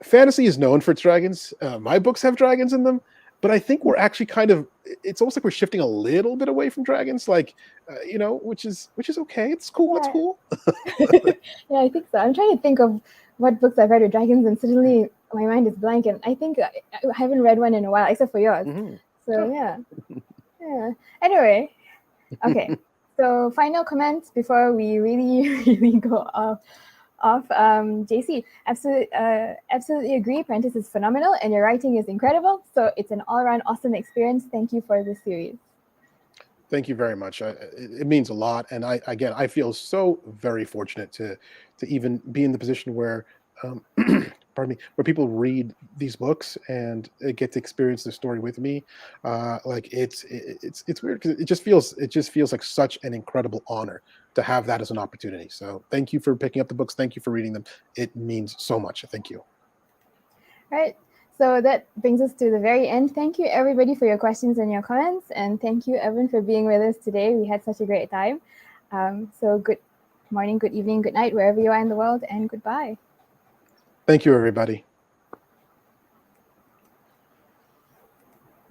Fantasy is known for its dragons. My books have dragons in them, but I think we're actually kind of. It's almost like we're shifting a little bit away from dragons, like which is okay. It's cool. It's Yeah. cool. Yeah, I think so. I'm trying to think of what books I've read with dragons, and suddenly my mind is blank, and I think I haven't read one in a while, except for yours. Mhm. So Sure. yeah. Anyway, okay. So final comments before we really, really go off. JC, absolutely agree. Prentice is phenomenal, and your writing is incredible. So it's an all-around awesome experience. Thank you for this series. Thank you very much. It means a lot, and I feel so very fortunate to even be in the position where, pardon me, where people read these books and get to experience the story with me. Like it's weird because it just feels like such an incredible honor to have that as an opportunity. So thank you for picking up the books. Thank you for reading them. It means so much. Thank you. Right. So that brings us to the very end. Thank you, everybody, for your questions and your comments. And thank you, Evan, for being with us today. We had such a great time. So good morning, good evening, good night, wherever you are in the world, and goodbye. Thank you, everybody.